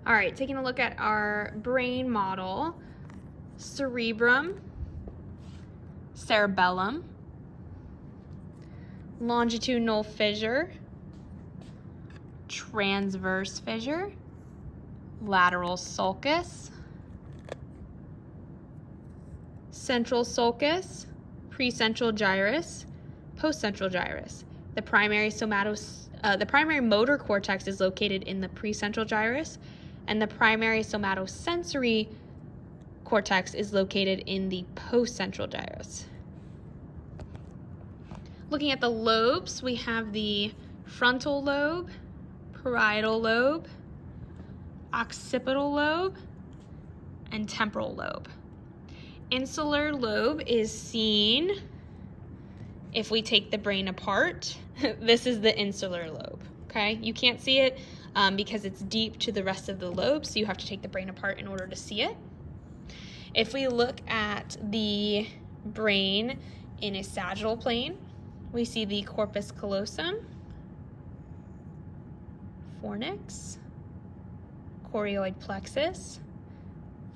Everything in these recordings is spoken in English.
All right, taking a look at our brain model: cerebrum, cerebellum, longitudinal fissure, transverse fissure, lateral sulcus, central sulcus, precentral gyrus, postcentral gyrus. The primary motor cortex is located in the precentral gyrus, and the primary somatosensory cortex is located in the postcentral gyrus. Looking at the lobes, we have the frontal lobe, parietal lobe, occipital lobe, and temporal lobe. Insular lobe is seen if we take the brain apart. This is the insular lobe, okay? You can't see it because it's deep to the rest of the lobes, so you have to take the brain apart in order to see it. If we look at the brain in a sagittal plane, we see the corpus callosum, fornix, chorioid plexus,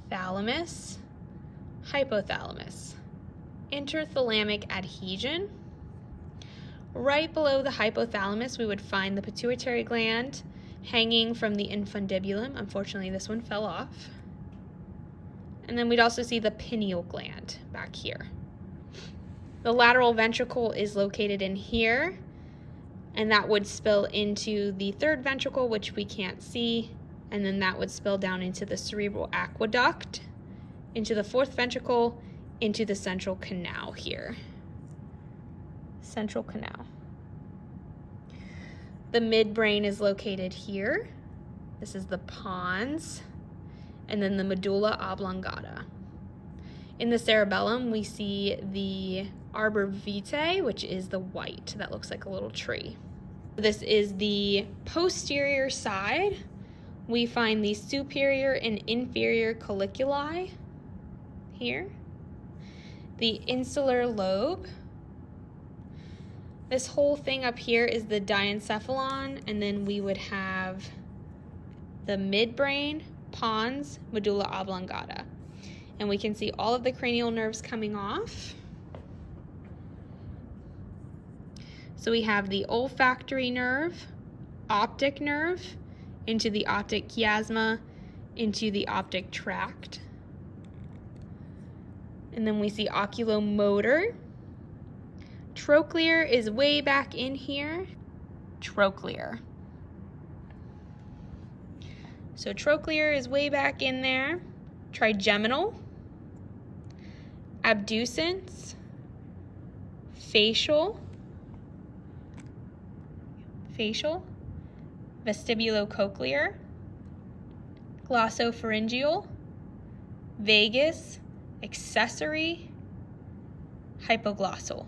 thalamus, hypothalamus, interthalamic adhesion. Right below the hypothalamus, we would find the pituitary gland hanging from the infundibulum. Unfortunately, this one fell off. And then we'd also see the pineal gland back here. The lateral ventricle is located in here, and that would spill into the third ventricle, which we can't see, and then that would spill down into the cerebral aqueduct, into the fourth ventricle, into the central canal here. Central canal. The midbrain is located here. This is the pons, and then the medulla oblongata. In the cerebellum, we see the arbor vitae, which is the white that looks like a little tree. This is the posterior side. We find the superior and inferior colliculi here. The insular lobe. This whole thing up here is the diencephalon, and then we would have the midbrain, pons, medulla oblongata. And we can see all of the cranial nerves coming off. So we have the olfactory nerve, optic nerve, into the optic chiasma, into the optic tract. And then we see oculomotor. Trochlear is way back in here. Trochlear. So trochlear is way back in there. Trigeminal, abducens, facial, vestibulocochlear, glossopharyngeal, vagus, accessory, hypoglossal.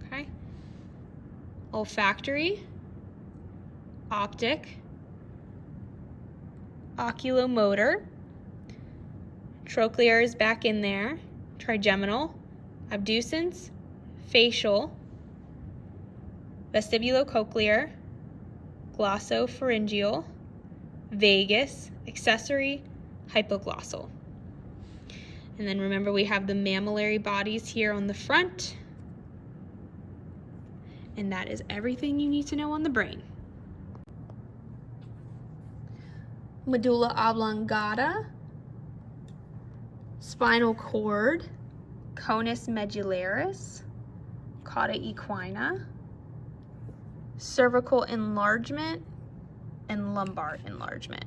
Okay. Olfactory, optic, oculomotor, trochlear is back in there, trigeminal, abducens, facial, vestibulocochlear, glossopharyngeal, vagus, accessory, hypoglossal. And then remember, we have the mammillary bodies here on the front. And that is everything you need to know on the brain. Medulla oblongata, spinal cord, conus medullaris, cauda equina, cervical enlargement, and lumbar enlargement.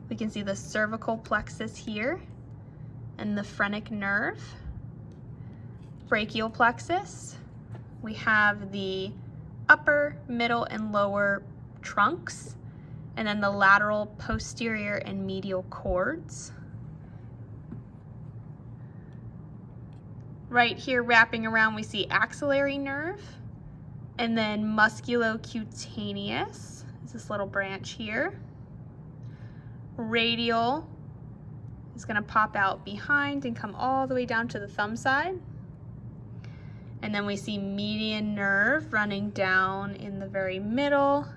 We can see the cervical plexus here and the phrenic nerve, brachial plexus. We have the upper, middle, and lower trunks, and then the lateral, posterior, and medial cords. Right here wrapping around, we see axillary nerve, and then musculocutaneous is this little branch here. Radial is going to pop out behind and come all the way down to the thumb side. And then we see median nerve running down in the very middle.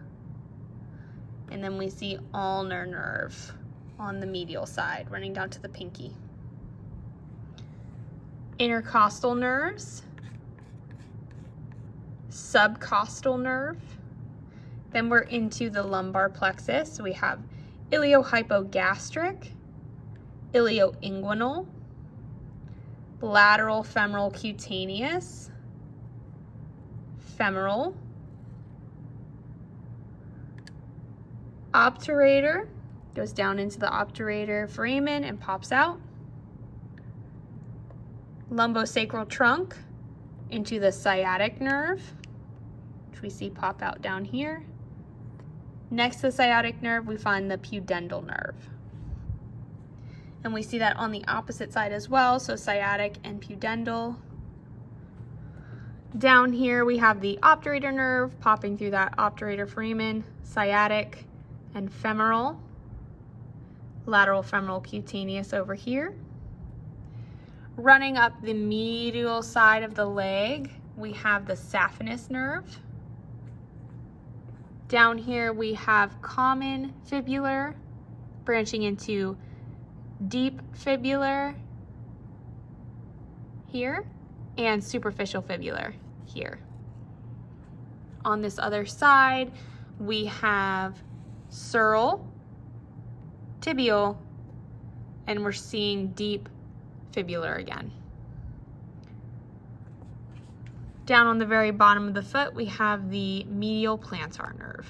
And then we see ulnar nerve on the medial side, running down to the pinky. Intercostal nerves, subcostal nerve. Then we're into the lumbar plexus. So we have iliohypogastric, ilioinguinal, lateral femoral cutaneous, femoral, obturator, goes down into the obturator foramen and pops out. Lumbosacral trunk into the sciatic nerve, which we see pop out down here. Next to the sciatic nerve, we find the pudendal nerve. And we see that on the opposite side as well, so sciatic and pudendal. Down here, we have the obturator nerve popping through that obturator foramen, sciatic and femoral, lateral femoral cutaneous over here. Running up the medial side of the leg, we have the saphenous nerve. Down here, we have common fibular branching into deep fibular here and superficial fibular here. On this other side, we have sural, tibial, and we're seeing deep fibular again. Down on the very bottom of the foot, we have the medial plantar nerve.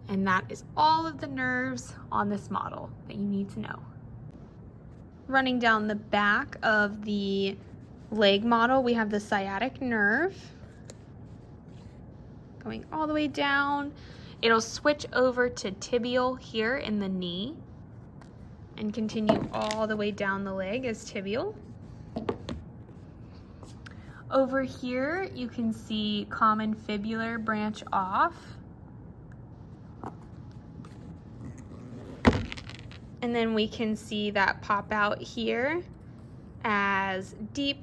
And that is all of the nerves on this model that you need to know. Running down the back of the leg model, we have the sciatic nerve going all the way down. It'll switch over to tibial here in the knee and continue all the way down the leg as tibial. Over here, you can see common fibular branch off. And then we can see that pop out here as deep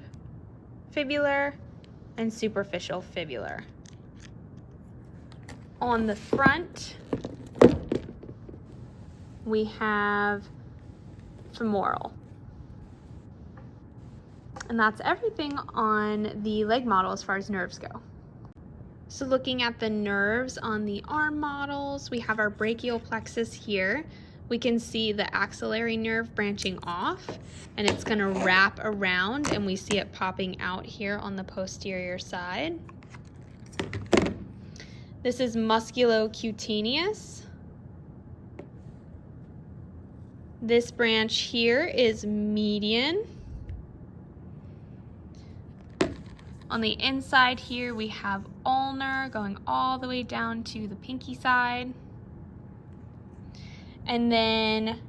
fibular and superficial fibular. On the front, we have femoral. And that's everything on the leg model as far as nerves go. So looking at the nerves on the arm models, we have our brachial plexus here. We can see the axillary nerve branching off, and it's going to wrap around, and we see it popping out here on the posterior side. This is musculocutaneous. This branch here is median. On the inside here, we have ulnar going all the way down to the pinky side. And then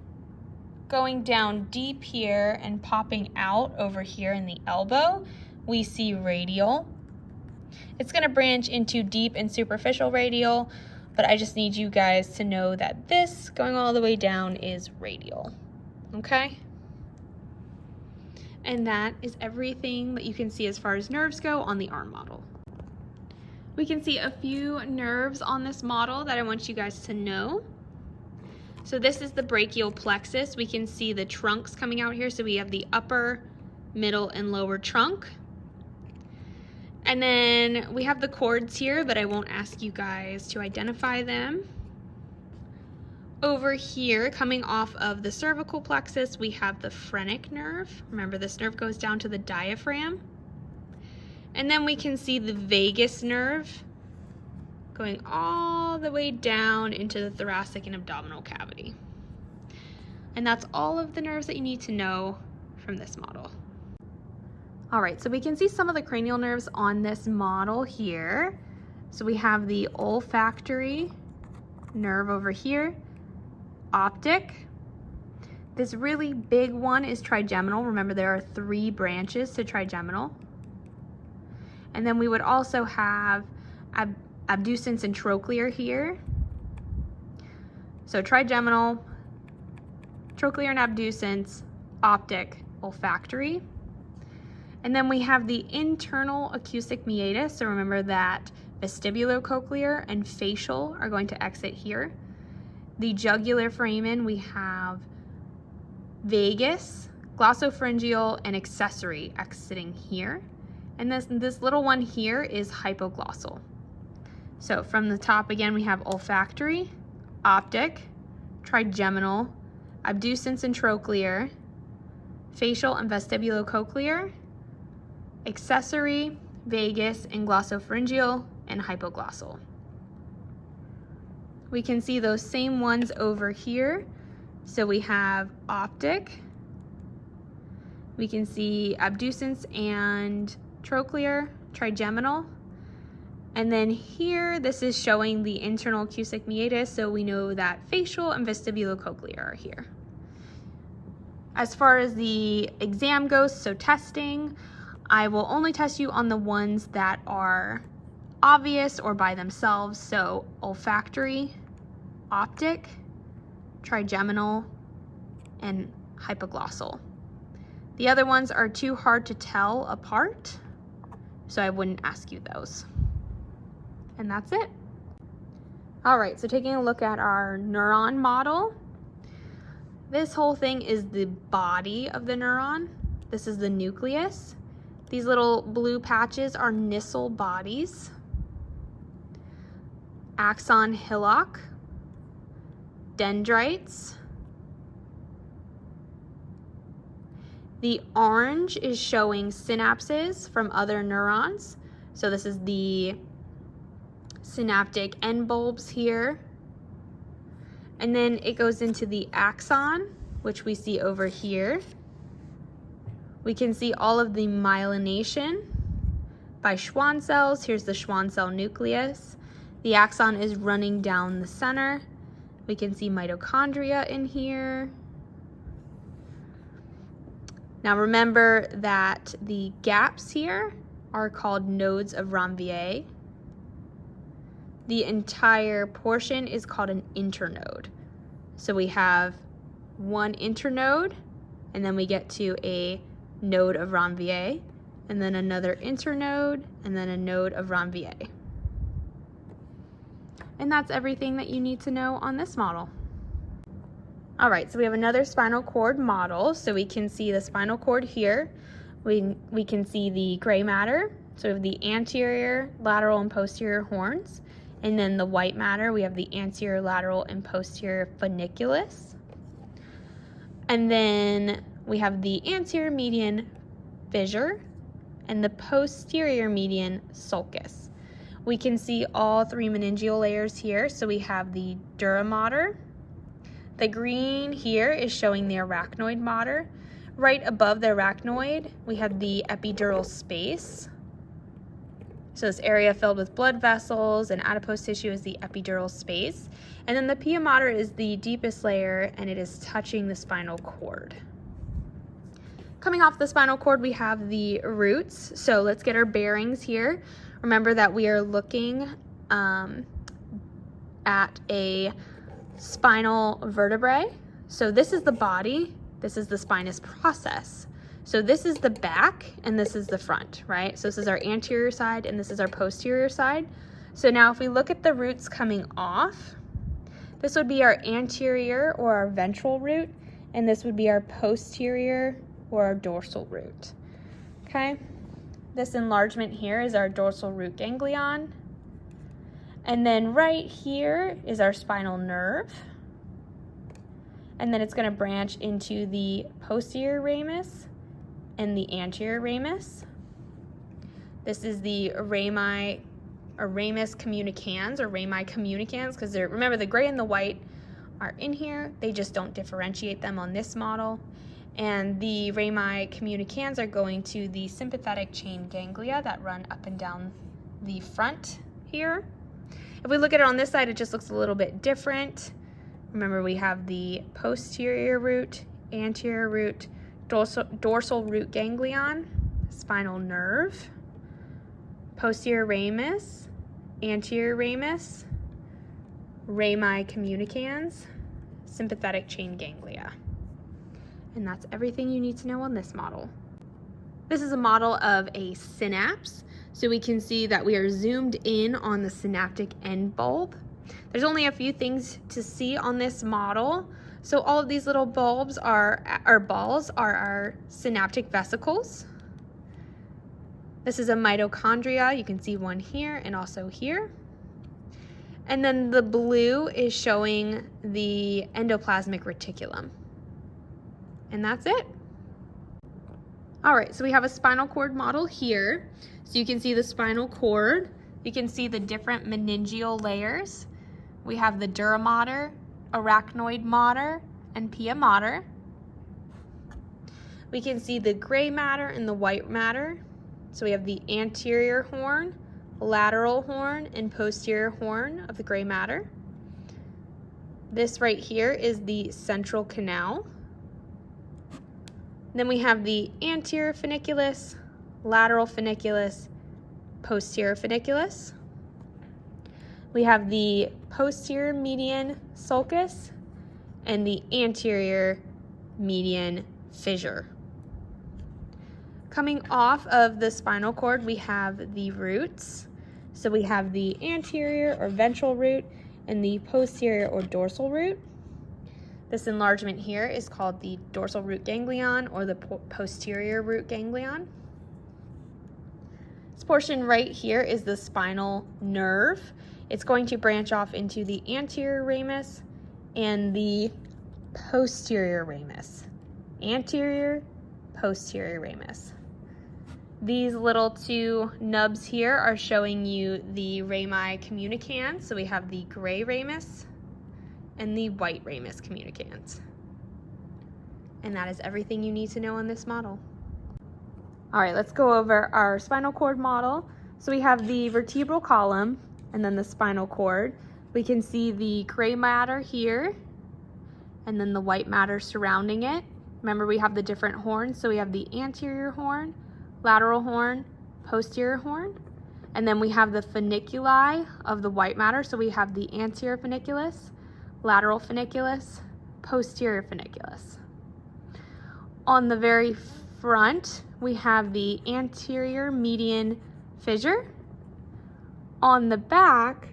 going down deep here and popping out over here in the elbow, we see radial. It's going to branch into deep and superficial radial, but I just need you guys to know that this going all the way down is radial, okay? And that is everything that you can see as far as nerves go on the arm model. We can see a few nerves on this model that I want you guys to know. So this is the brachial plexus. We can see the trunks coming out here. So we have the upper, middle, and lower trunk. And then we have the cords here, but I won't ask you guys to identify them. Over here, coming off of the cervical plexus, we have the phrenic nerve. Remember, this nerve goes down to the diaphragm. And then we can see the vagus nerve going all the way down into the thoracic and abdominal cavity. And that's all of the nerves that you need to know from this model. All right, so we can see some of the cranial nerves on this model here. So we have the olfactory nerve over here, optic. This really big one is trigeminal. Remember, there are 3 branches to trigeminal. And then we would also have abducens and trochlear here. So trigeminal, trochlear and abducens, optic, olfactory. And then we have the internal acoustic meatus. So remember that vestibulocochlear and facial are going to exit here. The jugular foramen, we have vagus, glossopharyngeal, and accessory exiting here. And this little one here is hypoglossal. So from the top again, we have olfactory, optic, trigeminal, abducens and trochlear, facial and vestibulocochlear, accessory, vagus, and glossopharyngeal, and hypoglossal. We can see those same ones over here. So we have optic, we can see abducens and trochlear, trigeminal, and then here this is showing the internal acoustic meatus, so we know that facial and vestibulocochlear are here. As far as the exam goes, so testing, I will only test you on the ones that are obvious or by themselves, so olfactory, optic, trigeminal, and hypoglossal. The other ones are too hard to tell apart, so I wouldn't ask you those. And that's it. All right, so taking a look at our neuron model, this whole thing is the body of the neuron. This is the nucleus. These little blue patches are Nissl bodies. Axon hillock, dendrites. The orange is showing synapses from other neurons. So this is the synaptic end bulbs here. And then it goes into the axon, which we see over here. We can see all of the myelination by Schwann cells. Here's the Schwann cell nucleus. The axon is running down the center. We can see mitochondria in here. Now remember that the gaps here are called nodes of Ranvier. The entire portion is called an internode. So we have one internode, and then we get to a node of Ranvier, and then another internode, and then a node of Ranvier. And that's everything that you need to know on this model. All right, so we have another spinal cord model. So we can see the spinal cord here. We can see the gray matter. So we have the anterior, lateral, and posterior horns. And then the white matter, we have the anterior, lateral, and posterior funiculus. And then we have the anterior median fissure and the posterior median sulcus. We can see all three meningeal layers here. So we have the dura mater. The green here is showing the arachnoid mater. Right above the arachnoid, we have the epidural space. So this area filled with blood vessels and adipose tissue is the epidural space. And then the pia mater is the deepest layer, and it is touching the spinal cord. Coming off the spinal cord, we have the roots. So let's get our bearings here. Remember that we are looking at a spinal vertebrae. So this is the body, this is the spinous process. So this is the back and this is the front, right? So this is our anterior side and this is our posterior side. So now if we look at the roots coming off, this would be our anterior or our ventral root, and this would be our posterior or our dorsal root, okay? This enlargement here is our dorsal root ganglion. And then right here is our spinal nerve. And then it's going to branch into the posterior ramus and the anterior ramus. This is the rami or ramus communicans or rami communicans, because remember the gray and the white are in here. They just don't differentiate them on this model. And the rami communicans are going to the sympathetic chain ganglia that run up and down the front here. If we look at it on this side, it just looks a little bit different. Remember, we have the posterior root, anterior root, dorsal root ganglion, spinal nerve, posterior ramus, anterior ramus, rami communicans, sympathetic chain ganglia. And that's everything you need to know on this model. This is a model of a synapse. So we can see that we are zoomed in on the synaptic end bulb. There's only a few things to see on this model. So all of these little balls are our synaptic vesicles. This is a mitochondria. You can see one here and also here. And then the blue is showing the endoplasmic reticulum. And that's it. All right, so we have a spinal cord model here. So you can see the spinal cord. You can see the different meningeal layers. We have the dura mater, arachnoid mater, and pia mater. We can see the gray matter and the white matter. So we have the anterior horn, lateral horn, and posterior horn of the gray matter. This right here is the central canal. Then we have the anterior funiculus, lateral funiculus, posterior funiculus. We have the posterior median sulcus and the anterior median fissure. Coming off of the spinal cord, we have the roots. So we have the anterior or ventral root and the posterior or dorsal root. This enlargement here is called the dorsal root ganglion or the posterior root ganglion. This portion right here is the spinal nerve. It's going to branch off into the anterior ramus and the posterior ramus. Anterior, posterior ramus. These little two nubs here are showing you the rami communicans. So we have the gray ramus and the white ramus communicans. And that is everything you need to know on this model. All right, let's go over our spinal cord model. So we have the vertebral column and then the spinal cord. We can see the gray matter here and then the white matter surrounding it. Remember, we have the different horns. So we have the anterior horn, lateral horn, posterior horn. And then we have the funiculi of the white matter. So we have the anterior funiculus, lateral funiculus, posterior funiculus. On the very front, we have the anterior median fissure. On the back,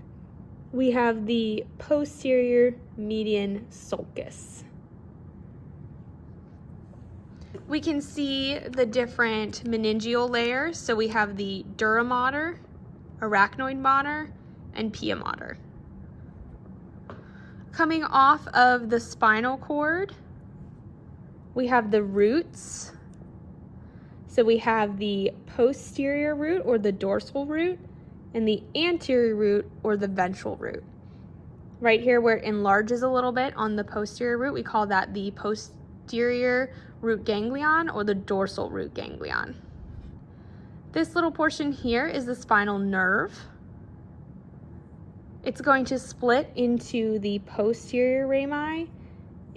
we have the posterior median sulcus. We can see the different meningeal layers. So we have the dura mater, arachnoid mater, and pia mater. Coming off of the spinal cord, we have the roots. So we have the posterior root or the dorsal root and the anterior root or the ventral root. Right here where it enlarges a little bit on the posterior root, we call that the posterior root ganglion or the dorsal root ganglion. This little portion here is the spinal nerve. It's going to split into the posterior rami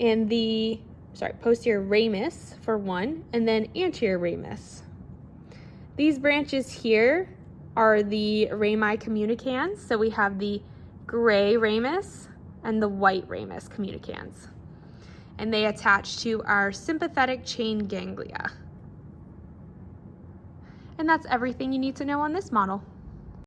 and the, posterior ramus for one, and then anterior ramus. These branches here are the rami communicans. So we have the gray ramus and the white ramus communicans. And they attach to our sympathetic chain ganglia. And that's everything you need to know on this model.